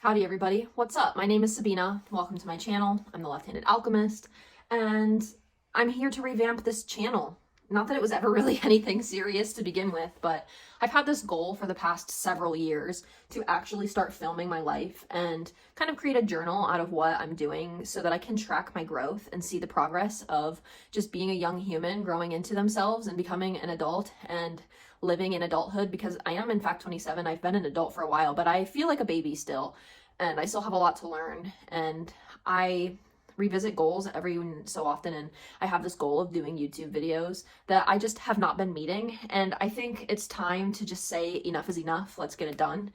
Howdy everybody, what's up? My name is Sabina. Welcome to my channel. I'm the Left-Handed Alchemist, and I'm here to revamp this channel. Not that it was ever really anything serious to begin with, but I've had this goal for the past several years to actually start filming my life and kind of create a journal out of what I'm doing so that I can track my growth and see the progress of just being a young human growing into themselves and becoming an adult and living in adulthood, because I am in fact 27. I've been an adult for a while, but I feel like a baby still, and I still have a lot to learn, and I revisit goals every so often, and I have this goal of doing YouTube videos that I just have not been meeting, and I think it's time to just say enough is enough, let's get it done.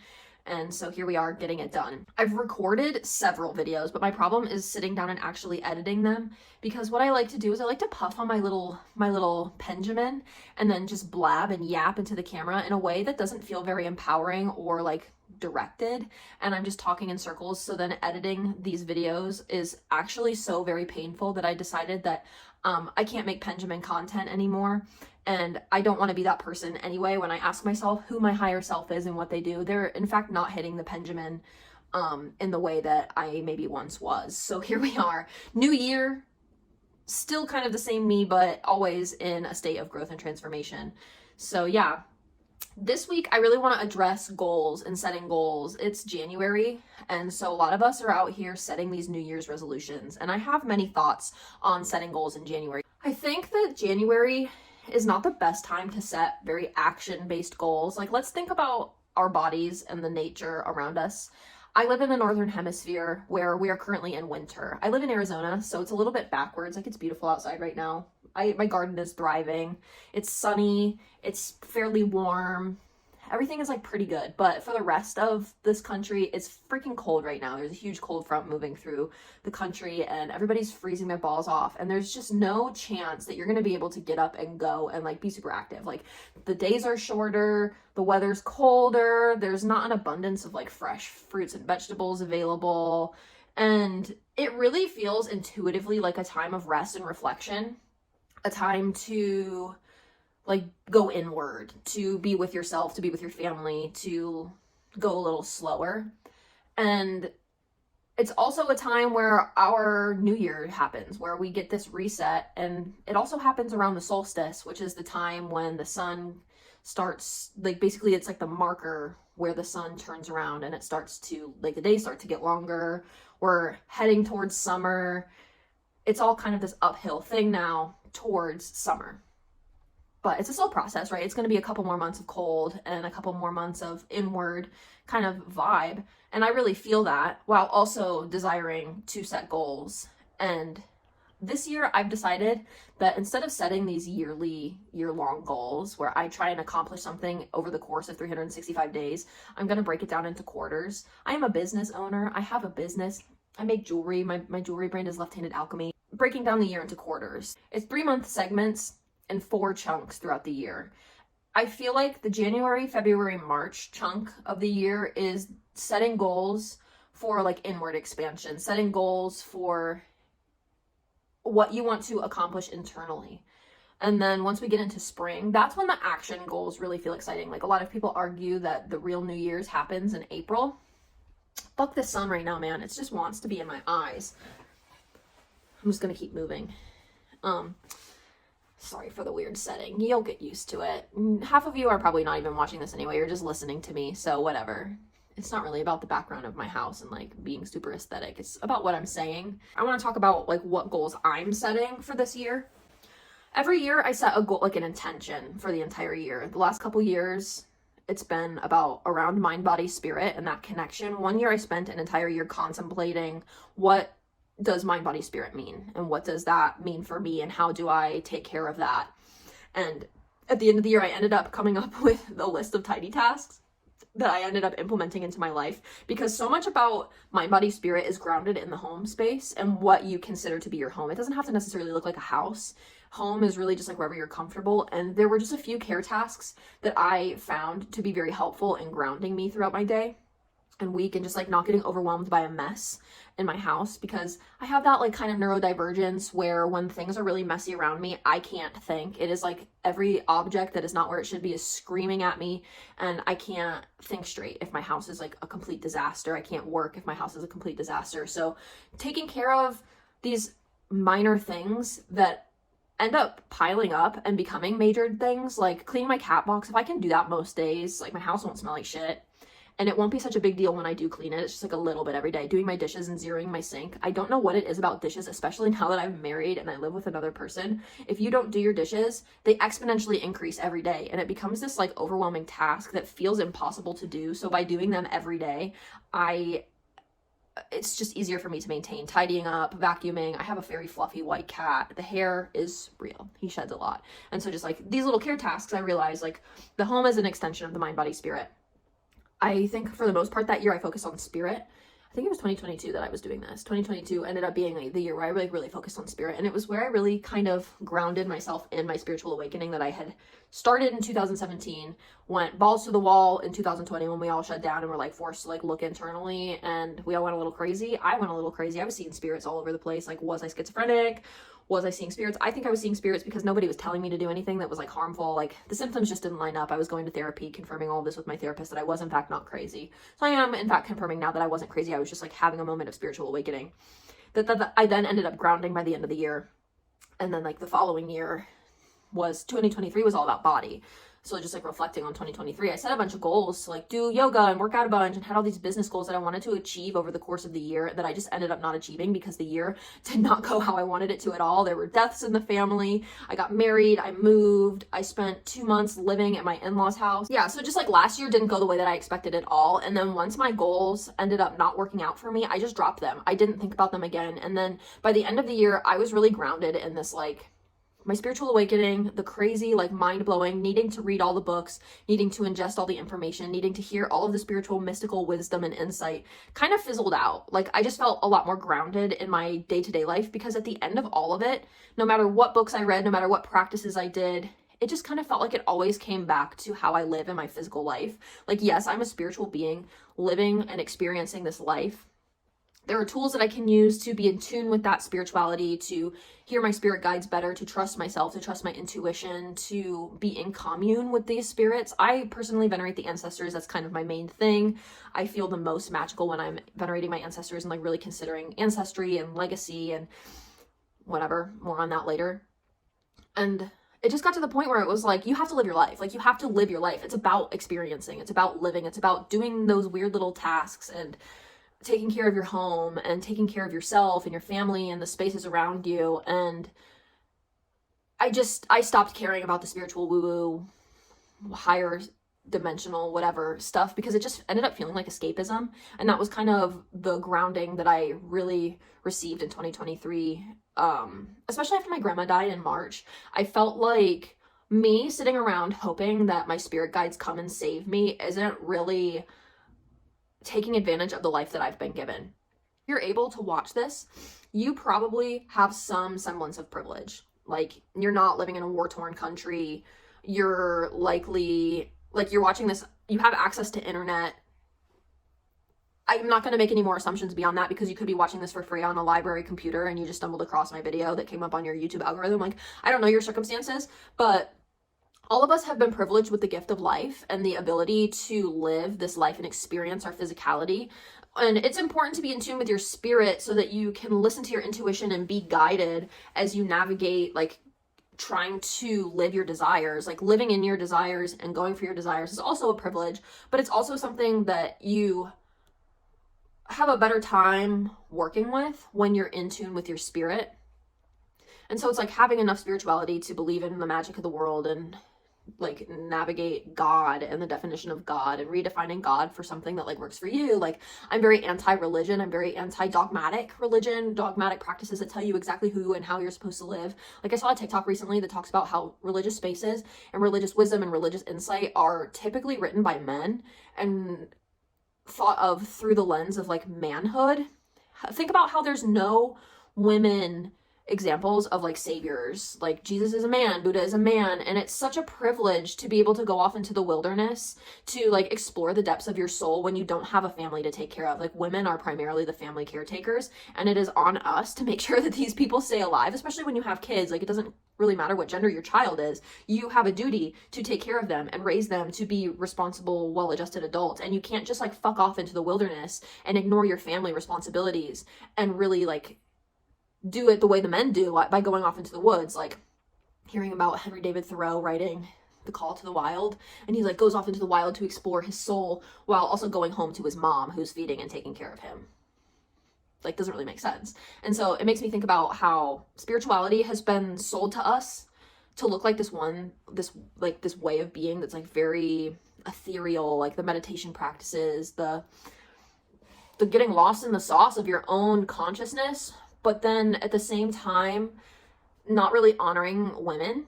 And so here we are getting it done. I've recorded several videos, but my problem is sitting down and actually editing them, because what I like to do is I like to puff on my little Benjamin and then just blab and yap into the camera in a way that doesn't feel very empowering or like directed, and I'm just talking in circles. So then editing these videos is actually so very painful that I decided that I can't make Benjamin content anymore. And I don't want to be that person anyway. When I ask myself who my higher self is and what they do, they're in fact not hitting the Benjamin in the way that I maybe once was. So here we are, new year, still kind of the same me, but always in a state of growth and transformation. So yeah, this week I really want to address goals and setting goals. It's January, and so a lot of us are out here setting these New Year's resolutions, and I have many thoughts on setting goals in January. I think that January is not the best time to set very action-based goals. Like, let's think about our bodies and the nature around us. I live in the Northern Hemisphere where we are currently in winter. I live in Arizona, so it's a little bit backwards. Like, it's beautiful outside right now. My garden is thriving. It's sunny. It's fairly warm. Everything is like pretty good. But for the rest of this country, it's freaking cold right now. There's a huge cold front moving through the country, and everybody's freezing their balls off. And there's just no chance that you're going to be able to get up and go and like be super active. Like, the days are shorter, the weather's colder, there's not an abundance of like fresh fruits and vegetables available. And it really feels intuitively like a time of rest and reflection, a time to like go inward, to be with yourself, to be with your family, to go a little slower. And it's also a time where our new year happens, where we get this reset. And it also happens around the solstice, which is the time when the sun starts, like, basically it's like the marker where the sun turns around and it starts to, like, the days start to get longer. We're heading towards summer. It's all kind of this uphill thing now towards summer. But it's a slow process, right? It's going to be a couple more months of cold and a couple more months of inward kind of vibe. And I really feel that, while also desiring to set goals. And this year I've decided that instead of setting these year-long goals where I try and accomplish something over the course of 365 days, I'm going to break it down into quarters. I am a business owner. I have a business. I make jewelry. My jewelry brand is Left-Handed Alchemy. Breaking down the year into quarters. It's 3-month segments and 4 chunks throughout the year. I feel like the January, February, March chunk of the year is setting goals for like inward expansion, setting goals for what you want to accomplish internally. And then once we get into spring, that's when the action goals really feel exciting. Like, a lot of people argue that the real New Year's happens in April. Fuck the sun right now, man. It just wants to be in my eyes. I'm just gonna keep moving. Sorry for the weird setting. You'll get used to it. Half of you are probably not even watching this anyway. You're just listening to me, so whatever. It's not really about the background of my house and like being super aesthetic. It's about what I'm saying. I want to talk about like what goals I'm setting for this year. Every year I set a goal, like an intention for the entire year. The last couple years, it's been about around mind, body, spirit, and that connection. One year I spent an entire year contemplating what does mind, body, spirit mean, and what does that mean for me, and how do I take care of that? And at the end of the year, I ended up coming up with a list of tiny tasks that I ended up implementing into my life, because so much about mind, body, spirit is grounded in the home space and what you consider to be your home. It doesn't have to necessarily look like a house. Home is really just like wherever you're comfortable. And there were just a few care tasks that I found to be very helpful in grounding me throughout my day. and week and just like not getting overwhelmed by a mess in my house, because I have that like kind of neurodivergence where when things are really messy around me, I can't think. It is like every object that is not where it should be is screaming at me, and I can't think straight if my house is like a complete disaster. I can't work if my house is a complete disaster. So taking care of these minor things that end up piling up and becoming major things, like cleaning my cat box, if I can do that most days, like my house won't smell like shit. And it won't be such a big deal when I do clean it. It's just like a little bit every day. Doing my dishes and zeroing my sink. I don't know what it is about dishes, especially now that I'm married and I live with another person. If you don't do your dishes, they exponentially increase every day. And it becomes this like overwhelming task that feels impossible to do. So by doing them every day, it's just easier for me to maintain. Tidying up, vacuuming. I have a very fluffy white cat. The hair is real. He sheds a lot. And so just like these little care tasks, I realize like the home is an extension of the mind, body, spirit. I think for the most part that year I focused on spirit. I think it was 2022 that I was doing this. 2022 ended up being like the year where I really focused on spirit. And it was where I really kind of grounded myself in my spiritual awakening that I had started in 2017, went balls to the wall in 2020 when we all shut down and were like forced to like look internally, and we all went a little crazy. I went a little crazy. I was seeing spirits all over the place. Like, was I schizophrenic? Was I seeing spirits? I think I was seeing spirits because nobody was telling me to do anything that was like harmful. Like the symptoms just didn't line up. I was going to therapy, confirming all of this with my therapist that I was in fact not crazy. So I am in fact confirming now that I wasn't crazy. I was just like having a moment of spiritual awakening. That I then ended up grounding by the end of the year. And then like the following year was 2023 was all about body. So just like reflecting on 2023, I set a bunch of goals to like do yoga and work out a bunch and had all these business goals that I wanted to achieve over the course of the year that I just ended up not achieving because the year did not go how I wanted it to at all. There were deaths in the family. I got married. I moved. I spent 2 months living at my in-laws' house. Yeah, so just like last year didn't go the way that I expected at all. And then once my goals ended up not working out for me, I just dropped them. I didn't think about them again. And then by the end of the year, I was really grounded in this like my spiritual awakening, the crazy, like mind-blowing, needing to read all the books, needing to ingest all the information, needing to hear all of the spiritual, mystical wisdom and insight kind of fizzled out. Like I just felt a lot more grounded in my day-to-day life because at the end of all of it, no matter what books I read, no matter what practices I did, it just kind of felt like it always came back to how I live in my physical life. Like, yes, I'm a spiritual being living and experiencing this life. There are tools that I can use to be in tune with that spirituality, to hear my spirit guides better, to trust myself, to trust my intuition, to be in commune with these spirits. I personally venerate the ancestors. That's kind of my main thing. I feel the most magical when I'm venerating my ancestors and like really considering ancestry and legacy and whatever. More on that later. And it just got to the point where it was like, you have to live your life. Like you have to live your life. It's about experiencing. It's about living. It's about doing those weird little tasks and taking care of your home and taking care of yourself and your family and the spaces around you. And I stopped caring about the spiritual woo-woo, higher dimensional, whatever stuff, because it just ended up feeling like escapism. And that was kind of the grounding that I really received in 2023. Especially after my grandma died in March, I felt like me sitting around hoping that my spirit guides come and save me isn't really taking advantage of the life that I've been given. If you're able to watch this, you probably have some semblance of privilege. Like you're not living in a war-torn country. You're likely, like you're watching this, you have access to internet. I'm not going to make any more assumptions beyond that because you could be watching this for free on a library computer and you just stumbled across my video that came up on your YouTube algorithm. Like, I don't know your circumstances, but all of us have been privileged with the gift of life and the ability to live this life and experience our physicality. And it's important to be in tune with your spirit so that you can listen to your intuition and be guided as you navigate, like trying to live your desires. Like living in your desires and going for your desires is also a privilege, but it's also something that you have a better time working with when you're in tune with your spirit. And so it's like having enough spirituality to believe in the magic of the world and like navigate God and the definition of God and redefining God for something that like works for you. Like I'm very anti-religion. I'm very anti-dogmatic religion, dogmatic practices that tell you exactly who and how you're supposed to live. Like I saw a TikTok recently that talks about how religious spaces and religious wisdom and religious insight are typically written by men and thought of through the lens of like manhood. Think about how there's no women examples of like saviors. Like Jesus is a man, Buddha is a man, and it's such a privilege to be able to go off into the wilderness to like explore the depths of your soul when you don't have a family to take care of. Like women are primarily the family caretakers, and it is on us to make sure that these people stay alive, especially when you have kids. Like it doesn't really matter what gender your child is, you have a duty to take care of them and raise them to be responsible, well-adjusted adults. And you can't just like fuck off into the wilderness and ignore your family responsibilities and really like do it the way the men do by going off into the woods. Like hearing about Henry David Thoreau writing The Call to the Wild, and he like goes off into the wild to explore his soul while also going home to his mom who's feeding and taking care of him. Like doesn't really make sense. And so it makes me think about how spirituality has been sold to us to look like this way of being that's like very ethereal, like the meditation practices, the getting lost in the sauce of your own consciousness, but then at the same time not really honoring women.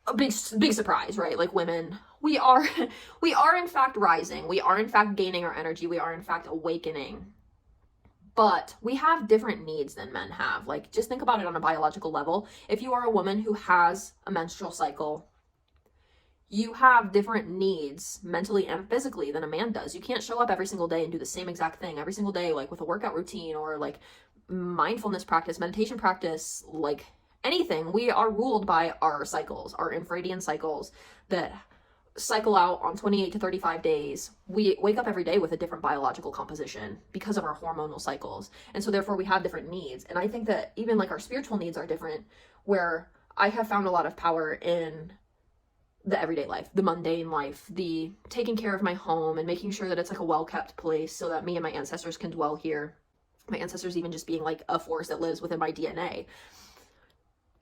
A big surprise, right? Like women, we are in fact rising, we are in fact gaining our energy, we are in fact awakening. But we have different needs than men have. Like, just think about it on a biological level. If you are a woman who has a menstrual cycle, you have different needs mentally and physically than a man does. You can't show up every single day and do the same exact thing every single day, like with a workout routine or like mindfulness practice, meditation practice, like anything. We are ruled by our cycles, our infradian cycles that cycle out on 28 to 35 days. We wake up every day with a different biological composition because of our hormonal cycles. And so therefore we have different needs. And I think that even like our spiritual needs are different, where I have found a lot of power in the everyday life, the mundane life, the taking care of my home and making sure that it's like a well-kept place so that me and my ancestors can dwell here. My ancestors even just being like a force that lives within my DNA.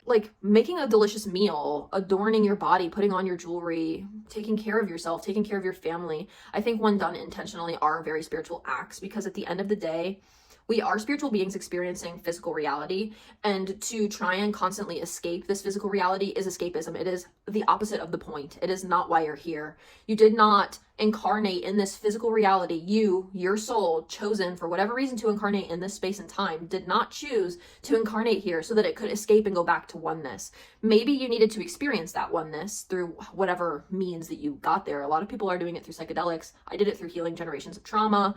Like making a delicious meal, adorning your body, putting on your jewelry, taking care of yourself, taking care of your family, I think when done intentionally are very spiritual acts, because at the end of the day, we are spiritual beings experiencing physical reality, and to try and constantly escape this physical reality is escapism. It is the opposite of the point. It is not why you're here. You did not incarnate in this physical reality. You, your soul, chosen for whatever reason to incarnate in this space and time, did not choose to incarnate here so that it could escape and go back to oneness. Maybe you needed to experience that oneness through whatever means that you got there. A lot of people are doing it through psychedelics. I did it through healing generations of trauma.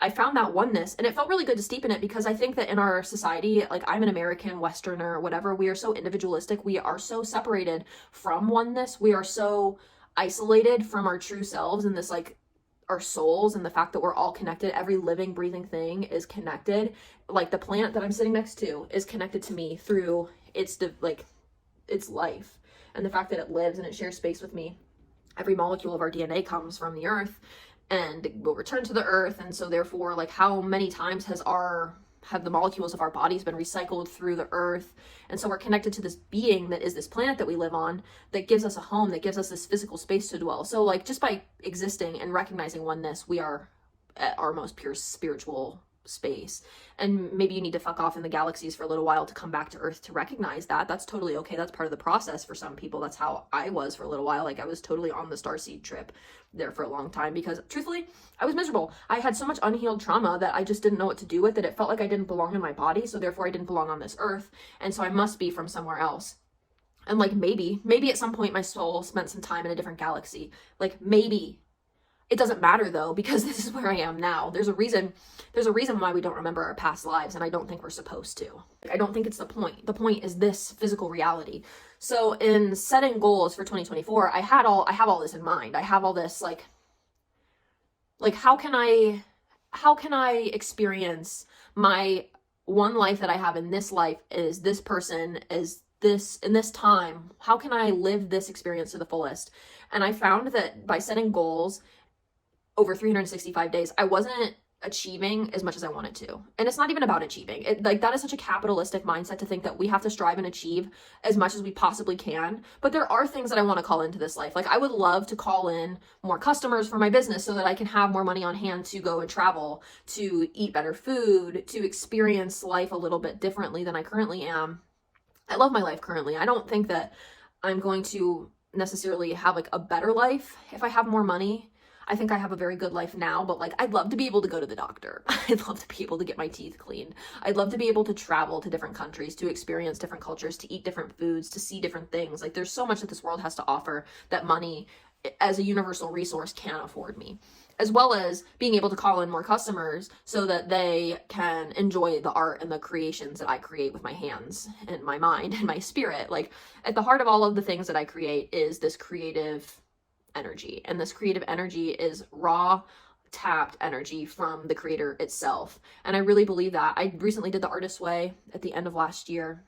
I found that oneness, and it felt really good to steep in it, because I think that in our society, like I'm an American, Westerner, whatever, we are so individualistic. We are so separated from oneness. We are so isolated from our true selves and this like our souls and the fact that we're all connected. Every living, breathing thing is connected. Like the plant that I'm sitting next to is connected to me through its life, and the fact that it lives and it shares space with me. Every molecule of our DNA comes from the earth and will return to the earth. And so therefore, like how many times have the molecules of our bodies been recycled through the earth? And so we're connected to this being that is this planet that we live on, that gives us a home, that gives us this physical space to dwell. So like just by existing and recognizing oneness, we are at our most pure spiritual space. And maybe you need to fuck off in the galaxies for a little while to come back to earth to recognize that. That's totally okay. That's part of the process for some people. That's how I was for a little while. Like I was totally on the starseed trip there for a long time, because truthfully, I was miserable. I had so much unhealed trauma that I just didn't know what to do with it. It felt like I didn't belong in my body, so therefore I didn't belong on this earth, and so I must be from somewhere else. And like maybe at some point my soul spent some time in a different galaxy. Like maybe. It doesn't matter though, because this is where I am now. There's a reason why we don't remember our past lives, and I don't think we're supposed to. I don't think it's the point. The point is this physical reality. So in setting goals for 2024, I have all this in mind. I have all this like how can I experience my one life that I have in this life is this person, is this in this time? How can I live this experience to the fullest? And I found that by setting goals over 365 days, I wasn't achieving as much as I wanted to. And it's not even about achieving. That is such a capitalistic mindset to think that we have to strive and achieve as much as we possibly can. But there are things that I want to call into this life. Like I would love to call in more customers for my business so that I can have more money on hand to go and travel, to eat better food, to experience life a little bit differently than I currently am. I love my life currently. I don't think that I'm going to necessarily have like a better life if I have more money. I think I have a very good life now, but like I'd love to be able to go to the doctor. I'd love to be able to get my teeth cleaned. I'd love to be able to travel to different countries, to experience different cultures, to eat different foods, to see different things. Like there's so much that this world has to offer that money as a universal resource can't afford me, as well as being able to call in more customers so that they can enjoy the art and the creations that I create with my hands and my mind and my spirit. Like at the heart of all of the things that I create is this creative energy, and this creative energy is raw, tapped energy from the creator itself. And I really believe that. I recently did the Artist Way at the end of last year.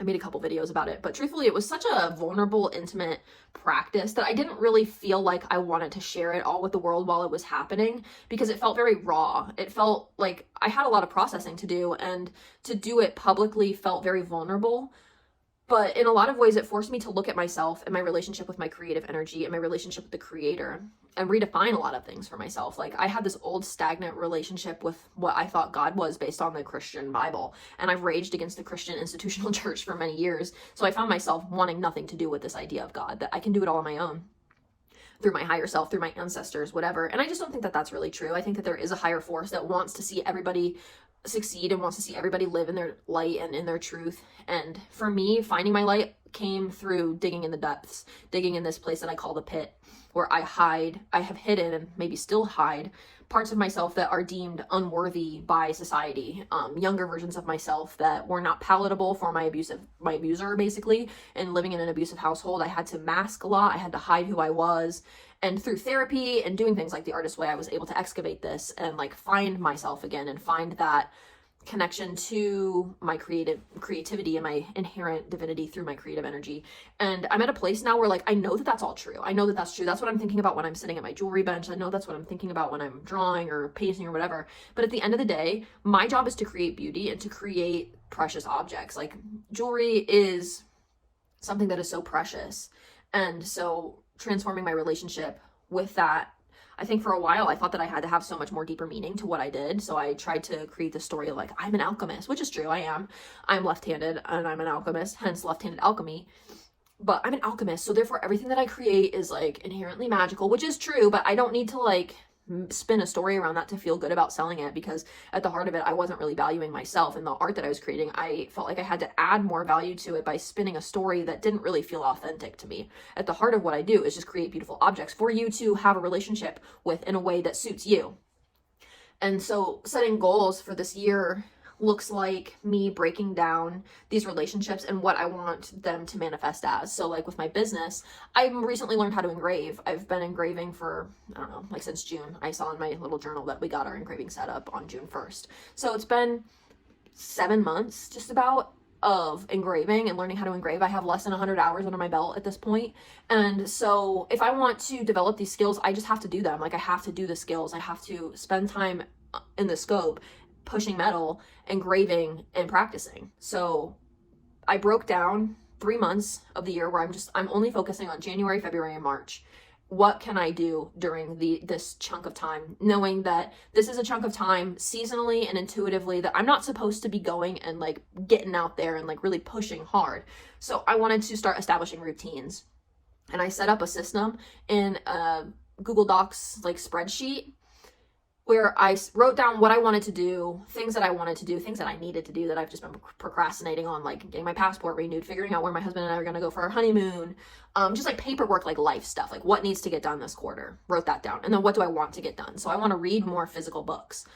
I made a couple videos about it, but truthfully, it was such a vulnerable, intimate practice that I didn't really feel like I wanted to share it all with the world while it was happening, because it felt very raw. It felt like I had a lot of processing to do, and to do it publicly felt very vulnerable. But in a lot of ways, it forced me to look at myself and my relationship with my creative energy and my relationship with the creator and redefine a lot of things for myself. Like I had this old stagnant relationship with what I thought God was based on the Christian Bible. And I've raged against the Christian institutional church for many years. So I found myself wanting nothing to do with this idea of God, that I can do it all on my own, through my higher self, through my ancestors, whatever. And I just don't think that that's really true. I think that there is a higher force that wants to see everybody succeed and wants to see everybody live in their light and in their truth. And for me, finding my light came through digging in the depths, digging in this place that I call the pit, where I have hidden and maybe still hide parts of myself that are deemed unworthy by society, younger versions of myself that were not palatable for my abuser, basically. And living in an abusive household, I had to mask a lot. I had to hide who I was. And through therapy and doing things like the Artist Way, I was able to excavate this and like find myself again and find that connection to my creativity and my inherent divinity through my creative energy. And I'm at a place now where like I know that that's all true. I know that that's true. That's what I'm thinking about when I'm sitting at my jewelry bench. I know that's what I'm thinking about when I'm drawing or painting or whatever. But at the end of the day, my job is to create beauty and to create precious objects. Like jewelry is something that is so precious. And so transforming my relationship with that, I think for a while I thought that I had to have so much more deeper meaning to what I did. So I tried to create the story of like, I'm an alchemist, which is true. I am. I'm left-handed and I'm an alchemist, hence left-handed alchemy. But I'm an alchemist, so therefore everything that I create is like inherently magical, which is true, but I don't need to like spin a story around that to feel good about selling it, because at the heart of it, I wasn't really valuing myself and the art that I was creating. I felt like I had to add more value to it by spinning a story that didn't really feel authentic to me. At the heart of what I do is just create beautiful objects for you to have a relationship with in a way that suits you. And so setting goals for this year looks like me breaking down these relationships and what I want them to manifest as. So like with my business, I recently learned how to engrave. I've been engraving for, I don't know, like since June. I saw in my little journal that we got our engraving set up on June 1st. So it's been 7 months just about of engraving and learning how to engrave. I have less than 100 hours under my belt at this point. And so if I want to develop these skills, I just have to do them. Like I have to do the skills. I have to spend time in the scope pushing metal, engraving, and practicing. So I broke down 3 months of the year where I'm only focusing on January, February, and March. What can I do during this chunk of time, knowing that this is a chunk of time seasonally and intuitively that I'm not supposed to be going and like getting out there and like really pushing hard. So I wanted to start establishing routines, and I set up a system in a Google Docs like spreadsheet where I wrote down what I wanted to do, things that I wanted to do, things that I needed to do that I've just been procrastinating on, like getting my passport renewed, figuring out where my husband and I are going to go for our honeymoon, just like paperwork, like life stuff, like what needs to get done this quarter. Wrote that down. And then what do I want to get done? So I want to read more physical books.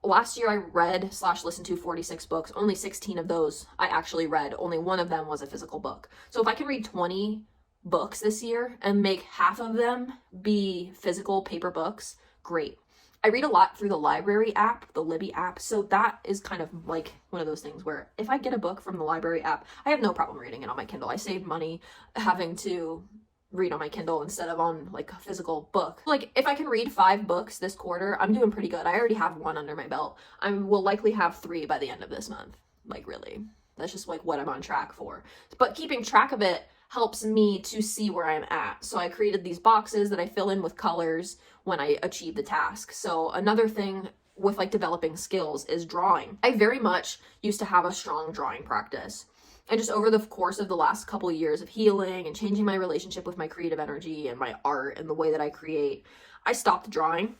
Last year I read/listened to 46 books. Only 16 of those I actually read. Only one of them was a physical book. So if I can read 20 books this year and make half of them be physical paper books, great. I read a lot through the library app, the Libby app. So that is kind of like one of those things where if I get a book from the library app, I have no problem reading it on my Kindle. I save money having to read on my Kindle instead of on like a physical book. Like if I can read 5 books this quarter, I'm doing pretty good. I already have 1 under my belt. I will likely have 3 by the end of this month. Like really, that's just like what I'm on track for. But keeping track of it helps me to see where I'm at. So I created these boxes that I fill in with colors when I achieve the task. So another thing with like developing skills is drawing. I very much used to have a strong drawing practice. And just over the course of the last couple of years of healing and changing my relationship with my creative energy and my art and the way that I create, I stopped drawing.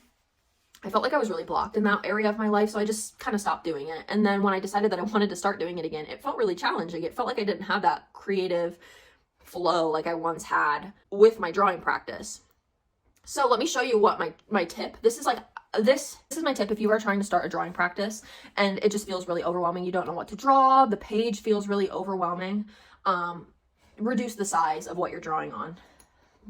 I felt like I was really blocked in that area of my life, so I just kind of stopped doing it. And then when I decided that I wanted to start doing it again, it felt really challenging. It felt like I didn't have that creative flow like I once had with my drawing practice. So let me show you what my tip. This is my tip if you are trying to start a drawing practice and it just feels really overwhelming. You don't know what to draw. The page feels really overwhelming. Reduce the size of what you're drawing on.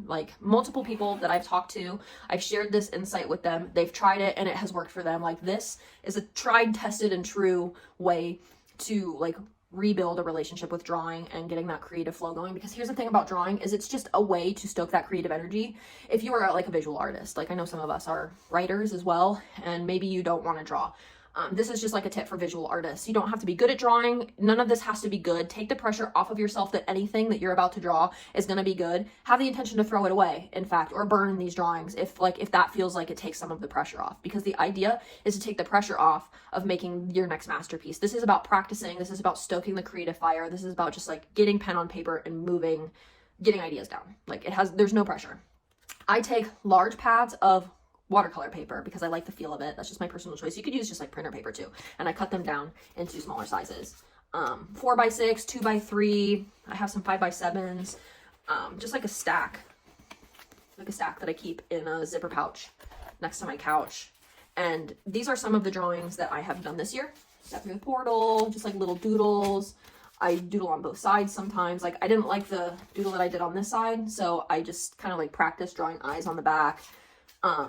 Like multiple people that I've talked to, I've shared this insight with them. They've tried it and it has worked for them. Like this is a tried, tested, and true way to like rebuild a relationship with drawing and getting that creative flow going. Because here's the thing about drawing is it's just a way to stoke that creative energy. If you are like a visual artist, like I know some of us are writers as well, and maybe you don't want to draw. This is just like a tip for visual artists. You don't have to be good at drawing. None of this has to be good. Take the pressure off of yourself that anything that you're about to draw is going to be good. Have the intention to throw it away, in fact, or burn these drawings if that feels like it takes some of the pressure off. Because the idea is to take the pressure off of making your next masterpiece. This is about practicing. This is about stoking the creative fire. This is about just like getting pen on paper and moving, getting ideas down. Like there's no pressure. I take large pads of watercolor paper because I like the feel of it. That's just my personal choice. You could use just like printer paper too. And I cut them down into smaller sizes. 4x6, 2x3. I have some 5x7s. Just like a stack that I keep in a zipper pouch next to my couch. And these are some of the drawings that I have done this year. Step through the portal, just like little doodles. I doodle on both sides sometimes. Like I didn't like the doodle that I did on this side, so I just kind of like practiced drawing eyes on the back.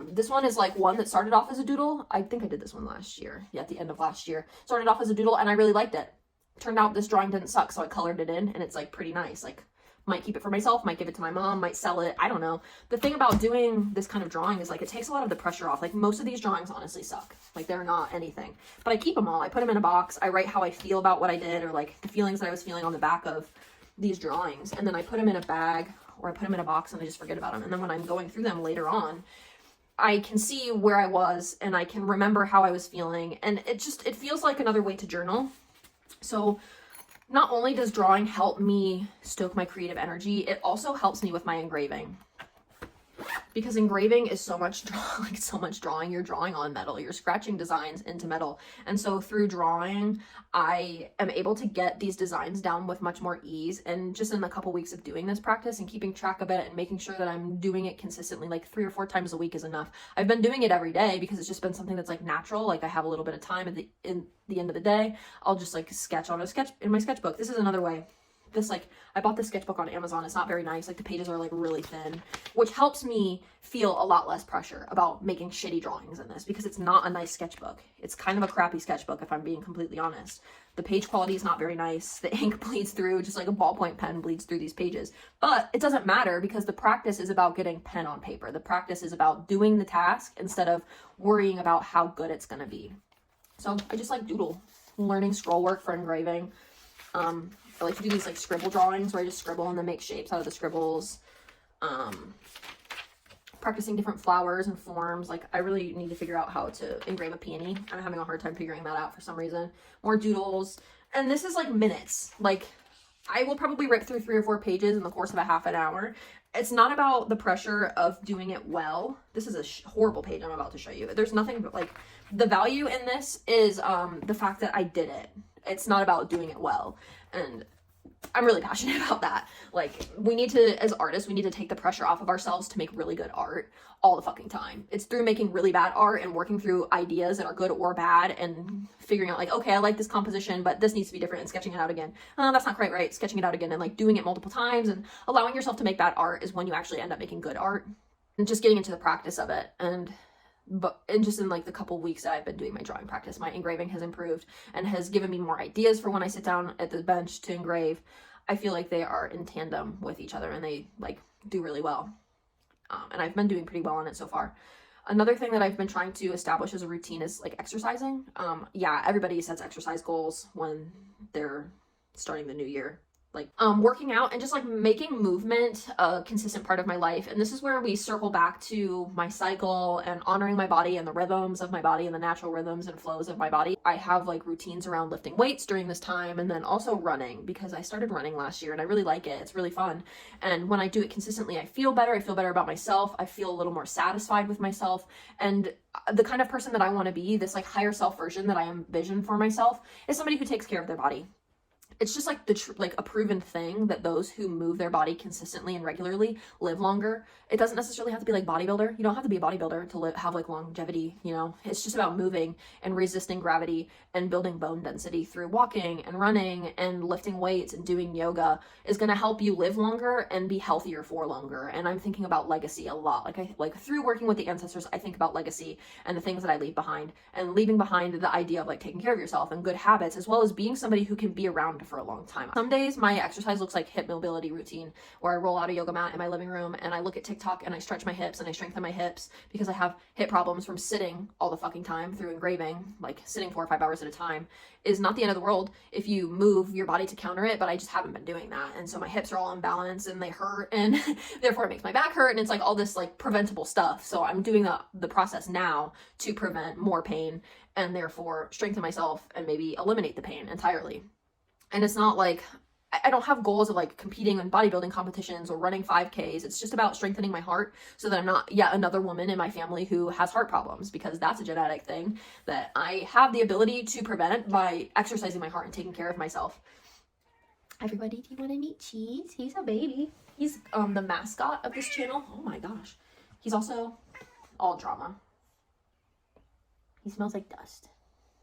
This one is like one that started off as a doodle. I think I did this one last year. Yeah, at the end of last year. Started off as a doodle and I really liked it. Turned out this drawing didn't suck, so I colored it in and it's like pretty nice. Like might keep it for myself, might give it to my mom, might sell it. I don't know. The thing about doing this kind of drawing is like it takes a lot of the pressure off. Like most of these drawings honestly suck. Like they're not anything. But I keep them all. I put them in a box. I write how I feel about what I did or like the feelings that I was feeling on the back of these drawings. And then I put them in a bag or I put them in a box and I just forget about them. And then when I'm going through them later on, I can see where I was and I can remember how I was feeling. And it feels like another way to journal. So not only does drawing help me stoke my creative energy, it also helps me with my engraving. Because engraving is so much drawing. You're drawing on metal. You're scratching designs into metal. And so through drawing, I am able to get these designs down with much more ease. And just in a couple weeks of doing this practice and keeping track of it and making sure that I'm doing it consistently, like 3 or 4 times a week is enough. I've been doing it every day because it's just been something that's like natural. Like I have a little bit of time in the end of the day. I'll just like sketch on in my sketchbook. This is another way. I bought this sketchbook on Amazon. It's not very nice. Like the pages are like really thin, which helps me feel a lot less pressure about making shitty drawings in this because it's not a nice sketchbook. It's kind of a crappy sketchbook if I'm being completely honest. The page quality is not very nice. The ink bleeds through, just like a ballpoint pen bleeds through these pages. But it doesn't matter because the practice is about getting pen on paper. The practice is about doing the task instead of worrying about how good it's going to be. So I just like doodle, learning scroll work for engraving. I like to do these like scribble drawings where I just scribble and then make shapes out of the scribbles. Practicing different flowers and forms. Like I really need to figure out how to engrave a peony. I'm having a hard time figuring that out for some reason. More doodles. And this is like minutes. Like I will probably rip through 3 or 4 pages in the course of a half an hour. It's not about the pressure of doing it well. This is a horrible page I'm about to show you. There's nothing but like the value in this is the fact that I did it. It's not about doing it well. And I'm really passionate about that. Like we need to, as artists, we need to take the pressure off of ourselves to make really good art all the fucking time. It's through making really bad art and working through ideas that are good or bad and figuring out like, okay, I like this composition, but this needs to be different and sketching it out again. That's not quite right. Sketching it out again and like doing it multiple times and allowing yourself to make bad art is when you actually end up making good art and just getting into the practice of it. And just in like the couple weeks that I've been doing my drawing practice, my engraving has improved and has given me more ideas for when I sit down at the bench to engrave. I feel like they are in tandem with each other and they like do really well. And I've been doing pretty well on it so far. Another thing that I've been trying to establish as a routine is like exercising. Yeah, everybody sets exercise goals when they're starting the new year. like working out and just like making movement a consistent part of my life. And this is where we circle back to my cycle and honoring my body and the rhythms of my body and the natural rhythms and flows of my body. I have like routines around lifting weights during this time, and then also running, because I started running last year and I really like it. It's really fun. And when I do it consistently, I feel better. I feel better about myself. I feel a little more satisfied with myself. And the kind of person that I want to be, this like higher self version that I envision for myself, is somebody who takes care of their body. It's just like like a proven thing that those who move their body consistently and regularly live longer. It doesn't necessarily have to be like bodybuilder. You don't have to be a bodybuilder to have like longevity, you know. It's just about moving and resisting gravity and building bone density through walking and running and lifting weights and doing yoga is going to help you live longer and be healthier for longer. And I'm thinking about legacy a lot. Like through working with the ancestors, I think about legacy and the things that I leave behind, and leaving behind the idea of like taking care of yourself and good habits, as well as being somebody who can be around for a long time. Some days my exercise looks like hip mobility routine, where I roll out a yoga mat in my living room and I look at TikTok and I stretch my hips and I strengthen my hips, because I have hip problems from sitting all the fucking time through engraving. Like sitting 4 or 5 hours at a time is not the end of the world if you move your body to counter it, but I just haven't been doing that. And so my hips are all imbalanced and they hurt, and therefore it makes my back hurt, and it's like all this like preventable stuff. So I'm doing the process now to prevent more pain and therefore strengthen myself and maybe eliminate the pain entirely. And it's not like I don't have goals of like competing in bodybuilding competitions or running 5Ks. It's just about strengthening my heart so that I'm not yet another woman in my family who has heart problems, because that's a genetic thing that I have the ability to prevent by exercising my heart and taking care of myself. Everybody, do you want to meet Cheese? He's a baby. He's the mascot of this channel. Oh my gosh. He's also all drama. He smells like dust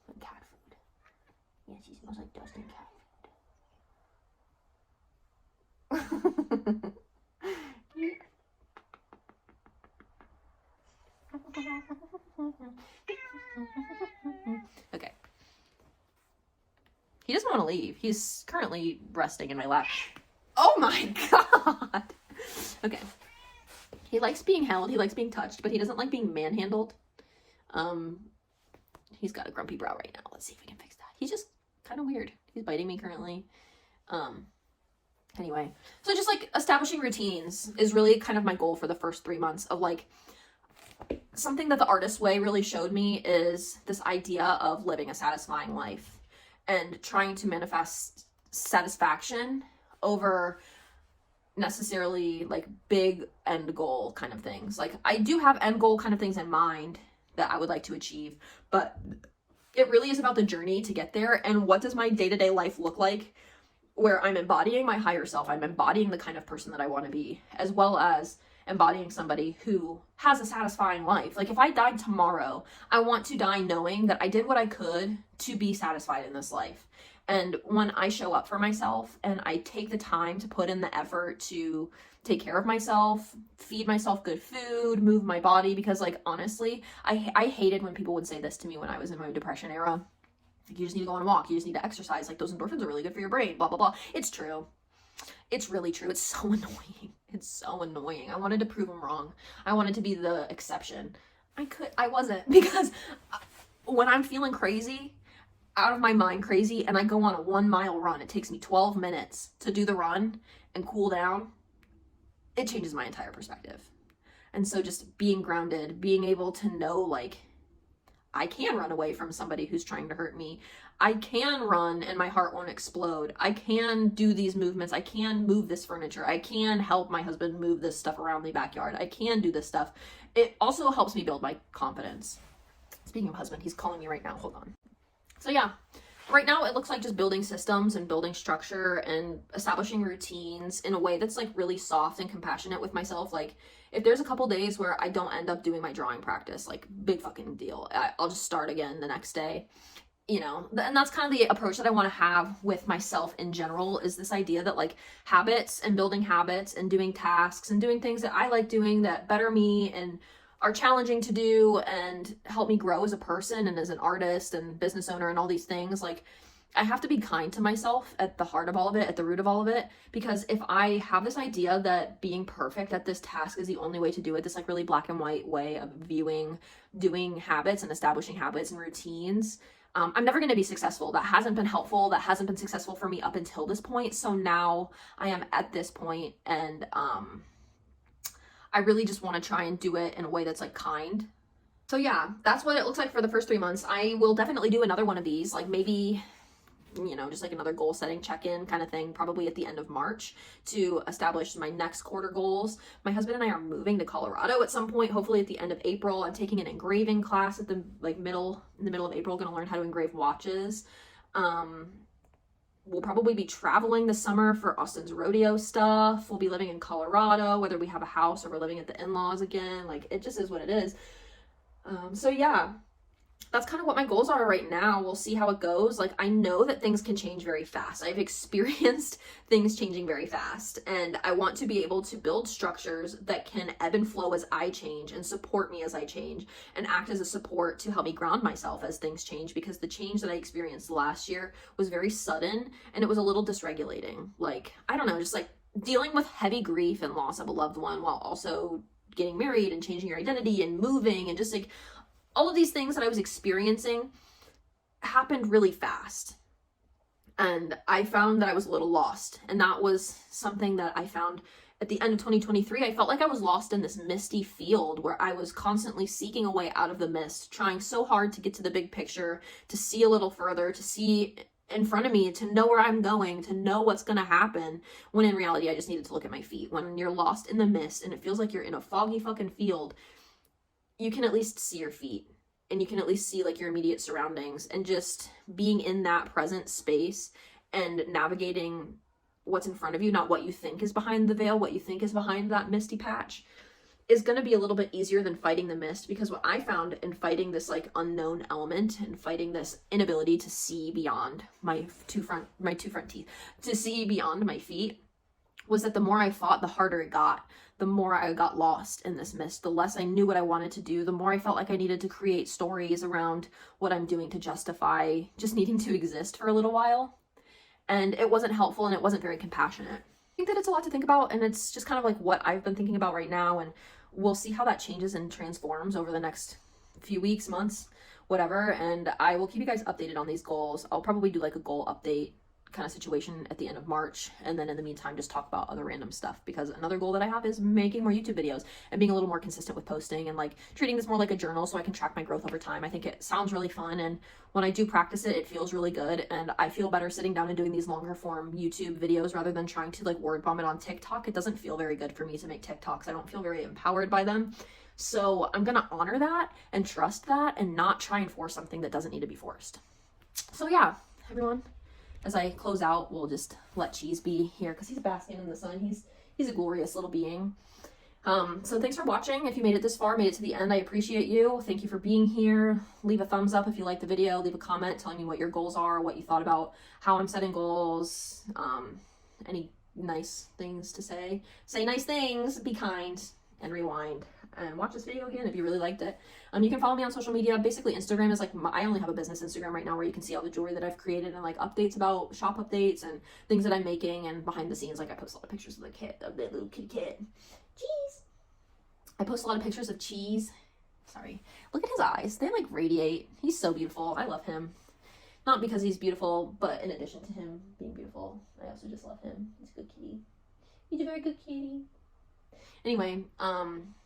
and cat food. Yes, he smells like dust and cat food. Okay. He doesn't want to leave. He's currently resting in my lap. Oh my god! Okay. He likes being held, he likes being touched, but he doesn't like being manhandled. He's got a grumpy brow right now. Let's see if we can fix that. He's just kind of weird. He's biting me currently. Anyway, so just like establishing routines is really kind of my goal for the first 3 months of like something that the artist way really showed me is this idea of living a satisfying life and trying to manifest satisfaction over necessarily like big end goal kind of things. Like I do have end goal kind of things in mind that I would like to achieve, but it really is about the journey to get there. And what does my day-to-day life look like where I'm embodying my higher self? I'm embodying the kind of person that I want to be, as well as embodying somebody who has a satisfying life. Like if I died tomorrow, I want to die knowing that I did what I could to be satisfied in this life. And when I show up for myself and I take the time to put in the effort to take care of myself, feed myself good food, move my body, because like honestly, I hated when people would say this to me when I was in my depression era. Like, you just need to go on a walk. You just need to exercise. Like, those endorphins are really good for your brain, blah, blah, blah. It's true. It's really true. It's so annoying. It's so annoying. I wanted to prove them wrong. I wanted to be the exception. I wasn't, because when I'm feeling crazy, out of my mind crazy, and I go on a 1 mile run, it takes me 12 minutes to do the run and cool down. It changes my entire perspective. And so just being grounded, being able to know, like, I can run away from somebody who's trying to hurt me. I can run and my heart won't explode. I can do these movements. I can move this furniture. I can help my husband move this stuff around the backyard. I can do this stuff. It also helps me build my confidence. Speaking of husband, he's calling me right now. Hold on. So yeah, right now it looks like just building systems and building structure and establishing routines in a way that's like really soft and compassionate with myself. Like if there's a couple days where I don't end up doing my drawing practice, like big fucking deal. I'll just start again the next day, you know. And that's kind of the approach that I want to have with myself in general, is this idea that like habits and building habits and doing tasks and doing things that I like doing that better me and are challenging to do and help me grow as a person and as an artist and business owner and all these things. Like I have to be kind to myself at the heart of all of it, at the root of all of it, because if I have this idea that being perfect at this task is the only way to do it, this like really black and white way of viewing doing habits and establishing habits and routines, I'm never going to be successful. That hasn't been helpful. That hasn't been successful for me up until this point. So now I am at this point, and I really just want to try and do it in a way that's like kind. So yeah, that's what it looks like for the first 3 months. I will definitely do another one of these, like maybe, you know, just like another goal setting check-in kind of thing, probably at the end of March, to establish my next quarter goals. My husband and I are moving to Colorado at some point, hopefully at the end of April. I'm taking an engraving class at the in the middle of April, going to learn how to engrave watches. We'll probably be traveling this summer for Austin's rodeo stuff. We'll be living in Colorado, whether we have a house or we're living at the in-laws again. Like, it just is what it is. So yeah, that's kind of what my goals are right now. We'll see how it goes. Like, I know that things can change very fast. I've experienced things changing very fast, and I want to be able to build structures that can ebb and flow as I change and support me as I change and act as a support to help me ground myself as things change, because the change that I experienced last year was very sudden and it was a little dysregulating. Like, I don't know, just like dealing with heavy grief and loss of a loved one while also getting married and changing your identity and moving, and just like all of these things that I was experiencing happened really fast. And I found that I was a little lost. And that was something that I found at the end of 2023. I felt like I was lost in this misty field where I was constantly seeking a way out of the mist, trying so hard to get to the big picture, to see a little further, to see in front of me, to know where I'm going, to know what's going to happen, when in reality I just needed to look at my feet. When you're lost in the mist and it feels like you're in a foggy fucking field, you can at least see your feet, and you can at least see like your immediate surroundings, and just being in that present space and navigating what's in front of you, not what you think is behind the veil, what you think is behind that misty patch, is going to be a little bit easier than fighting the mist. Because what I found in fighting this like unknown element and fighting this inability to see beyond my two front teeth, to see beyond my feet, was that the more I fought, the harder it got. The more I got lost in this mist, the less I knew what I wanted to do, the more I felt like I needed to create stories around what I'm doing to justify just needing to exist for a little while. And it wasn't helpful, and it wasn't very compassionate. I think that it's a lot to think about, and it's just kind of like what I've been thinking about right now, and we'll see how that changes and transforms over the next few weeks, months, whatever. And I will keep you guys updated on these goals. I'll probably do like a goal update kind of situation at the end of March, and then in the meantime just talk about other random stuff, because another goal that I have is making more YouTube videos and being a little more consistent with posting, and like treating this more like a journal so I can track my growth over time. I think it sounds really fun, and when I do practice it, it feels really good, and I feel better sitting down and doing these longer form YouTube videos rather than trying to like word vomit on TikTok. It doesn't feel very good for me to make TikToks. I don't feel very empowered by them. So I'm gonna honor that and trust that and not try and force something that doesn't need to be forced. So yeah, everyone, as I close out, we'll just let Cheese be here because he's basking in the sun. He's a glorious little being. So thanks for watching. If you made it this far, made it to the end, I appreciate you. Thank you for being here. Leave a thumbs up if you liked the video. Leave a comment telling me what your goals are, what you thought about how I'm setting goals. Any nice things to say. Say nice things, be kind, and rewind. And watch this video again if you really liked it. You can follow me on social media. Basically, Instagram is like I only have a business Instagram right now where you can see all the jewelry that I've created and like updates about shop updates and things that I'm making, and behind the scenes, like I post a lot of pictures of the kit, of the little kitty kit. Cheese. I post a lot of pictures of Cheese. Sorry. Look at his eyes. They like radiate. He's so beautiful. I love him. Not because he's beautiful, but in addition to him being beautiful, I also just love him. He's a good kitty. He's a very good kitty. Anyway,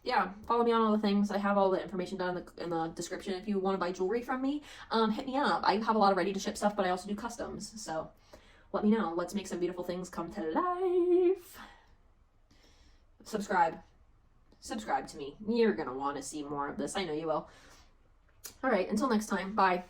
yeah, follow me on all the things. I have all the information down in the description. If you want to buy jewelry from me, hit me up. I have a lot of ready to ship stuff, but I also do customs. So let me know. Let's make some beautiful things come to life. Subscribe to me. You're going to want to see more of this. I know you will. All right, until next time. Bye.